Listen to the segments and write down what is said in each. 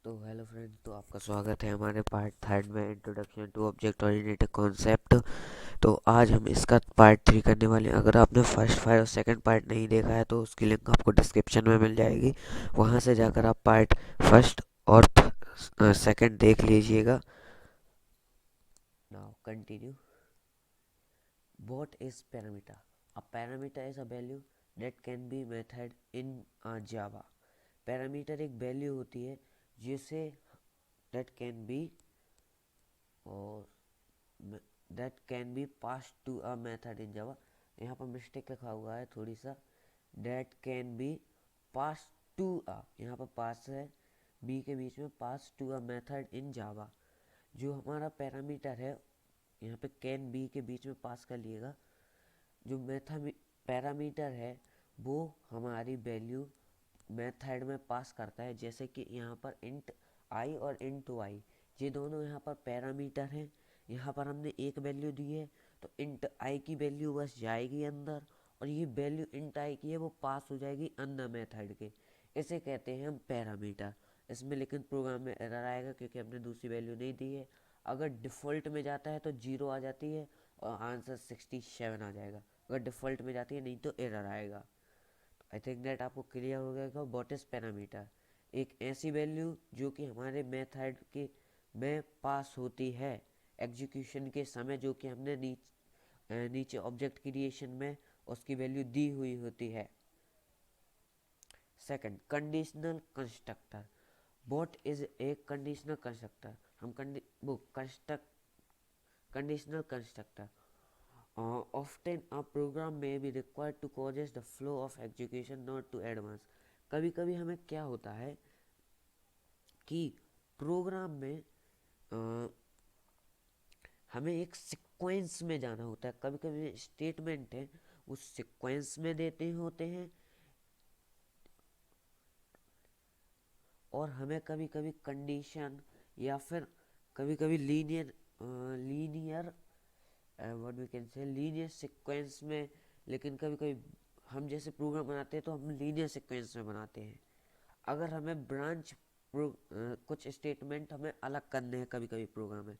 तो hello friend, तो आपका स्वागत है हमारे पार्ट थर्ड में introduction to object oriented concept. तो आज हम इसका पार्ट थ्री करने वाले हैं। अगर आपने फर्स्ट पार्ट और सेकंड पार्ट नहीं देखा है तो उसकी लिंक आपको डिस्क्रिप्शन में मिल जाएगी, वहां से जाकर आप पार्ट फर्स्ट और सेकंड देख लीजिएगा। Now continue. What is parameter? A parameter is a value that can be method in Java. Parameter एक वैल्यू होती है जिसे दैट कैन बी और that can be pass to a method in Java. यहाँ पर mistake लिखा हुआ है थोड़ी सा, that can be pass to a, यहाँ पर पास है बी के बीच में, पास टू अ मेथड इन जावा। जो हमारा पैरामीटर है यहाँ पे कैन बी के बीच में पास कर लिएगा। जो मेथड पैरामीटर है वो हमारी वैल्यू मेथड में पास करता है, जैसे कि यहाँ पर इंट आई और इंट वाई, ये दोनों यहाँ पर पैरामीटर हैं। यहाँ पर हमने एक वैल्यू दी है तो इंट आई की वैल्यू बस जाएगी अंदर, और ये वैल्यू इंट आई की है वो पास हो जाएगी अंदर मेथड के। इसे कहते हैं हम पैरामीटर। इसमें लेकिन प्रोग्राम में एरर आएगा क्योंकि हमने दूसरी वैल्यू नहीं दी है। अगर डिफ़ॉल्ट में जाता है तो 0 आ जाती है और आंसर 67 आ जाएगा। अगर डिफ़ॉल्ट में जाती है नहीं तो एरर आएगा। आई थिंक दैट आपको क्लियर हो गया व्हाट इज पैरामीटर। एक ऐसी वैल्यू जो कि हमारे मेथड के में पास होती है एग्जीक्यूशन के समय, जो कि हमने नीचे ऑब्जेक्ट क्रिएशन में उसकी वैल्यू दी हुई होती है। Second, conditional constructor. What is a conditional constructor? हम conditional constructor often a program may be required to causes the flow of execution not to advance। कभी कभी हमें क्या होता है कि प्रोग्राम में हमें एक सीक्वेंस में जाना होता है। कभी कभी स्टेटमेंट है उस सीक्वेंस में देते होते हैं, और हमें कभी कभी कंडीशन या फिर कभी कभी linear what we can say linear sequence में। लेकिन कभी कभी हम जैसे प्रोग्राम बनाते हैं तो हम लीनियर सीक्वेंस में बनाते हैं। अगर हमें कुछ स्टेटमेंट हमें अलग करने हैं कभी कभी प्रोग्राम में।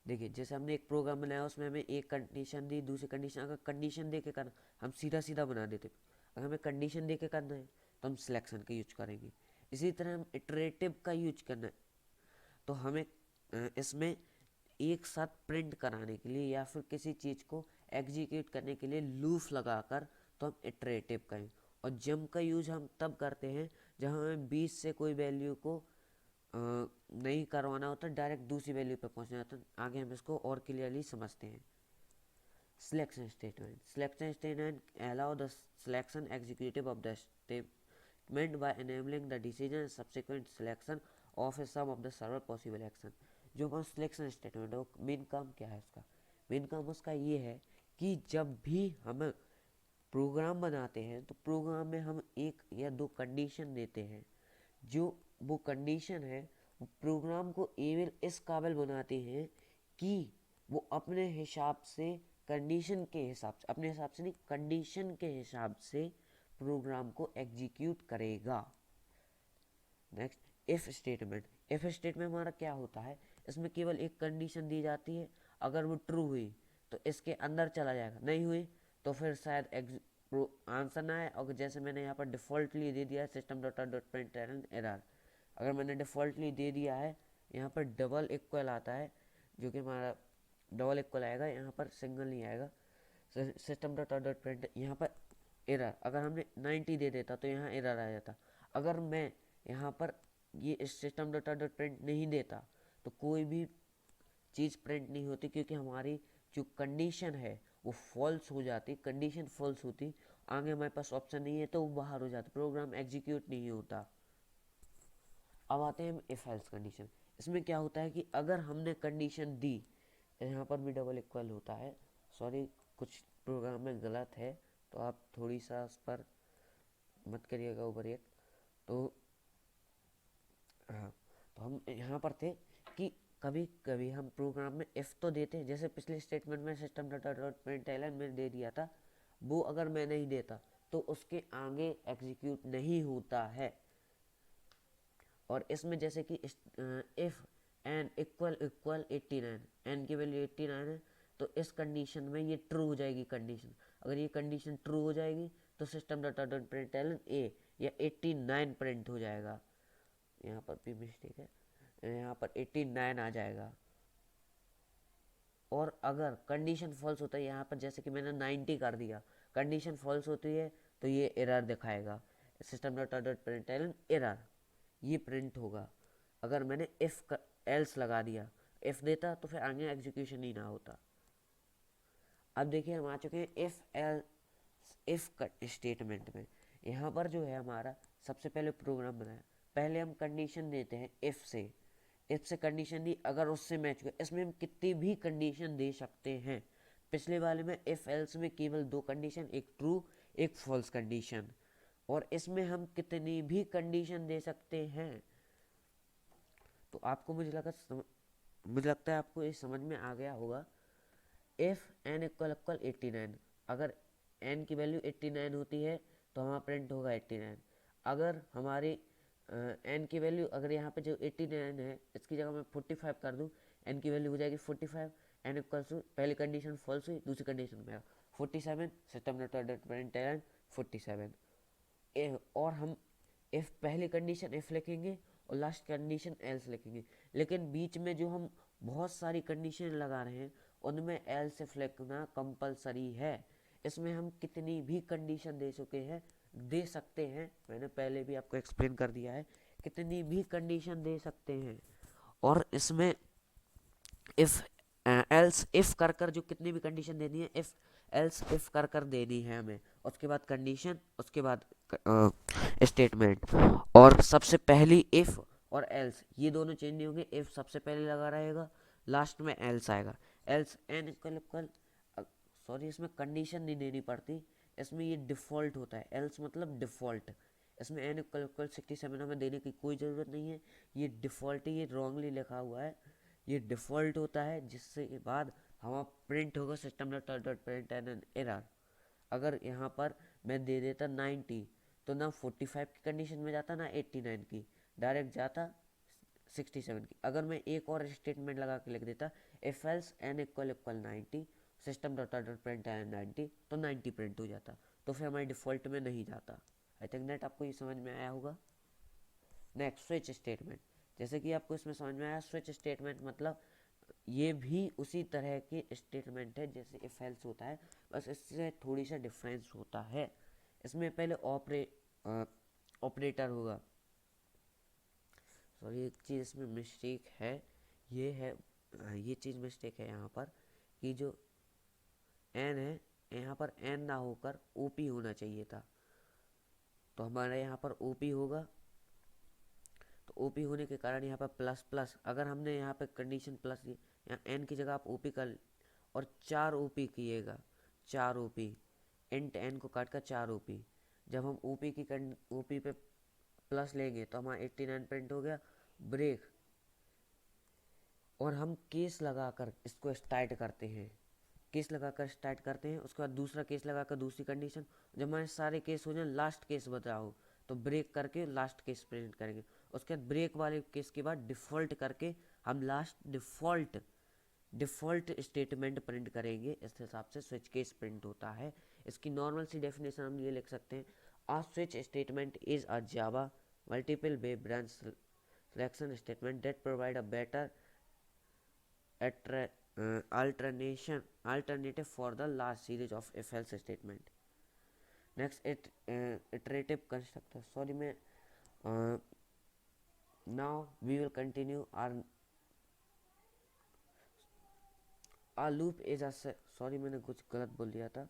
देखिए, जैसे हमने एक प्रोग्राम बनाया, उसमें हमें एक कंडीशन दी, दूसरी कंडीशन, अगर कंडीशन दे के करना हम सीधा सीधा बना देते। अगर हमें कंडीशन दे के करना है तो हम सिलेक्शन का यूज करेंगे। इसी तरह हम इटरेटिव का यूज करना है तो हमें इसमें एक साथ प्रिंट कराने के लिए या फिर किसी चीज़ को एग्जीक्यूट करने के लिए लूप लगाकर तो हम इटरेटिव करें। और जंप का यूज हम तब करते हैं जब हमें 20 से कोई वैल्यू को नहीं करवाना होता, डायरेक्ट दूसरी वैल्यू पे पहुंचना होता है। आगे हम इसको और क्लियरली समझते हैं। Selection statement allow the selection executive of the statement by enabling the decision and subsequent selection of a sum of the several possible action। जो हमारा सिलेक्शन स्टेटमेंट है वो मेन काम क्या है उसका? मेन काम उसका ये है कि जब भी हम प्रोग्राम बनाते हैं तो प्रोग्राम में हम एक या दो कंडीशन देते हैं। जो वो कंडीशन है वो प्रोग्राम को एवल इस काबिल बनाते हैं कि वो अपने हिसाब से कंडीशन के हिसाब से, अपने हिसाब से नहीं, कंडीशन के हिसाब से प्रोग्राम को एग्जीक्यूट करेगा। Next, if statement. If statement हमारा क्या होता है? इसमें केवल एक कंडीशन दी जाती है, अगर वो ट्रू हुई तो इसके अंदर चला जाएगा, नहीं हुई तो फिर शायद आंसर ना आए। और जैसे मैंने यहाँ पर डिफ़ॉल्टली दे दिया है system dot dot print error, अगर मैंने डिफ़ॉल्टली दे दिया है यहाँ पर डबल इक्वल आता है, जो कि हमारा डबल इक्वल आएगा, यहाँ पर सिंगल नहीं आएगा। सिस्टम डॉट डॉट प्रिंट यहाँ पर एरर, अगर हमने 90 दे देता तो यहाँ एरर आ जाता। अगर मैं यहाँ पर ये सिस्टम डॉट डॉट प्रिंट नहीं देता तो कोई भी चीज़ प्रिंट नहीं होती, क्योंकि हमारी जो कंडीशन है वो फॉल्स हो जाती। कंडीशन फॉल्स होती, आगे हमारे पास ऑप्शन नहीं है तो वो बाहर हो जाता, प्रोग्राम एग्जीक्यूट नहीं होता। अब आते हैं हम इफ एल्स कंडीशन। इसमें क्या होता है कि अगर हमने कंडीशन दी, यहाँ पर भी डबल इक्वल होता है, सॉरी कुछ प्रोग्राम में गलत है तो आप थोड़ी सा उस पर मत करिएगा ओवर रिएक्ट। तो हाँ, तो हम यहाँ पर थे कि कभी कभी हम प्रोग्राम में इफ़ तो देते हैं, जैसे पिछले स्टेटमेंट में सिस्टम डॉट डॉट प्रिंटलन में दे दिया था, वो अगर मैं नहीं देता तो उसके आगे एग्जीक्यूट नहीं होता है। और इसमें जैसे कि if n equal equal 89, n की वैल्यू 89 है, तो इस कंडीशन में ये ट्रू हो जाएगी कंडीशन। अगर ये कंडीशन ट्रू हो जाएगी तो system dot out dot println a या 89 प्रिंट हो जाएगा। यहाँ पर भी मिस्टेक है, यहाँ पर 89 आ जाएगा। और अगर कंडीशन फॉल्स होता है, यहाँ पर जैसे कि मैंने 90 कर दिया, कंडीशन फॉल्स होती है तो ये एरर दिखाएगा, system dot out dot println error, ये प्रिंट होगा। अगर मैंने इफ एल्स लगा दिया, इफ देता तो फिर आगे एग्जीक्यूशन ही ना होता। अब देखिए हम आ चुके हैं इफ एल्स इफ स्टेटमेंट में। यहाँ पर जो है हमारा सबसे पहले प्रोग्राम बनाया, पहले हम कंडीशन देते हैं इफ से कंडीशन दी, अगर उससे मैच हुआ, इसमें हम कितनी भी कंडीशन दे सकते हैं। पिछले वाले में इफ एल्स में केवल 2 कंडीशन, एक ट्रू एक फॉल्स कंडीशन, और इसमें हम कितनी भी कंडीशन दे सकते हैं। तो आपको मुझे लगता है आपको ये समझ में आ गया होगा। इफ एन इक्वल इक्वल 89, अगर एन की वैल्यू 89 होती है तो हमारा प्रिंट होगा 89। अगर हमारी एन की वैल्यू, अगर यहाँ पे जो 89 है इसकी जगह मैं 45 कर दूँ, एन की वैल्यू हो जाएगी 45। एन इक्वल टू पहली कंडीशन फॉल्स हुई, दूसरी कंडीशन में 47, सिस्टम डॉट आउट प्रिंट 47। और हम इफ पहली कंडीशन इफ लिखेंगे और लास्ट कंडीशन एल्स लिखेंगे, लेकिन बीच में जो हम बहुत सारी कंडीशन लगा रहे हैं उनमें एल्स इफ लिखना कंपलसरी है। इसमें हम कितनी भी कंडीशन दे सकते हैं, मैंने पहले भी आपको एक्सप्लेन कर दिया है, कितनी भी कंडीशन दे सकते हैं। और इसमें इफ एल्स इफ कर कर जो कितनी भी कंडीशन देनी है, इफ एल्स इफ कर कर देनी है हमें, उसके बाद कंडीशन, उसके बाद स्टेटमेंट। और सबसे पहली इफ और एल्स ये दोनों चेंज नहीं होंगे, इफ सबसे पहले लगा रहेगा, लास्ट में एल्स आएगा। Else n equal equal, sorry इसमें कंडीशन नहीं देनी पड़ती, इसमें ये डिफ़ॉल्ट होता है, एल्स मतलब डिफ़ॉल्ट। इसमें एन इक्वल इक्वल 67 हमें देने की कोई ज़रूरत नहीं है, ये डिफ़ॉल्ट ही, ये रॉन्गली लिखा हुआ है, ये डिफ़ॉल्ट होता है, जिससे के बाद हमारा प्रिंट होगा system dot dot print an error. अगर यहाँ पर मैं दे देता 90 तो ना 45 की कंडीशन में जाता ना 89 की, डायरेक्ट जाता 67 की। अगर मैं एक और स्टेटमेंट लगा के लिख देता if else n equal equal 90 system dot dot print n 90, तो 90 प्रिंट हो जाता, तो फिर हमारे डिफ़ॉल्ट में नहीं जाता। आई थिंक दैट आपको ये समझ में आया होगा। नेक्स्ट स्विच स्टेटमेंट, जैसे कि आपको इसमें समझ में आया, स्विच स्टेटमेंट मतलब ये भी उसी तरह के स्टेटमेंट है जैसे इफ एल्स होता है, बस इससे थोड़ी सा डिफरेंस होता है। इसमें पहले ऑपरेटर होगा, सॉरी एक चीज़ इसमें मिस्टेक है, ये है, ये चीज़ मिस्टेक है यहाँ पर कि जो एन है यहाँ पर एन ना होकर ओपी होना चाहिए था, तो हमारे यहाँ पर ओपी होगा। तो ओपी होने के कारण यहाँ पर प्लस प्लस, अगर हमने यहाँ पर कंडीशन प्लस दी, यहाँ एन की जगह आप ओपी कर और 4 ओपी किएगा, 4 ओपी, इंट एन को काट कर 4 ओपी। जब हम ओपी पे प्लस लेंगे तो हमारा 89 प्रिंट हो गया, ब्रेक, और हम केस लगाकर इसको स्टार्ट करते हैं, केस लगाकर स्टार्ट करते हैं, उसके बाद दूसरा केस लगाकर दूसरी कंडीशन, जब हमारे सारे केस हो जाए लास्ट केस बचा हो तो ब्रेक करके लास्ट केस प्रिंट करेंगे। उसके बाद ब्रेक वाले केस के बाद डिफ़ॉल्ट करके हम लास्ट डिफ़ॉल्ट स्टेटमेंट प्रिंट करेंगे। इस हिसाब से स्विच केस प्रिंट होता है। इसकी नॉर्मल सी डेफिनेशन हम ये लिख सकते हैं, a switch statement is a Java multiple way branch selection statement that provide a better alternative for the last series of if else statement. Next iterative constructor, sorry मैं now we will continue our loop is a sorry मैंने कुछ गलत बोल दिया था।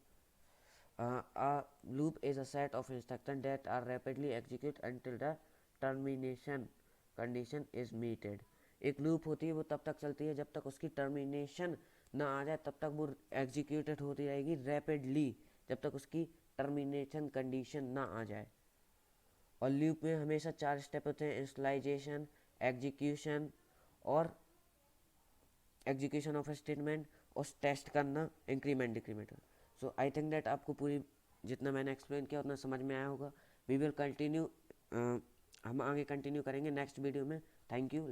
A loop is a set of instructions that are rapidly executed until the termination condition is meted. एक loop होती है वो तब तक चलती है जब तक उसकी टर्मिनेशन ना आ जाए, तब तक वो एग्जीक्यूटेड होती रहेगी रैपिडली, जब तक उसकी टर्मिनेशन कंडीशन ना आ जाए। और लूप में हमेशा 4 स्टेप होते हैं, इनिशियलाइजेशन, एग्जीक्यूशन और एग्जीक्यूशन ऑफ स्टेटमेंट, और टेस्ट करना, increment decrement. So I think that आपको पूरी जितना मैंने एक्सप्लेन किया उतना समझ में आया होगा। वी विल कंटिन्यू हम आगे कंटिन्यू करेंगे नेक्स्ट वीडियो में। Thank you.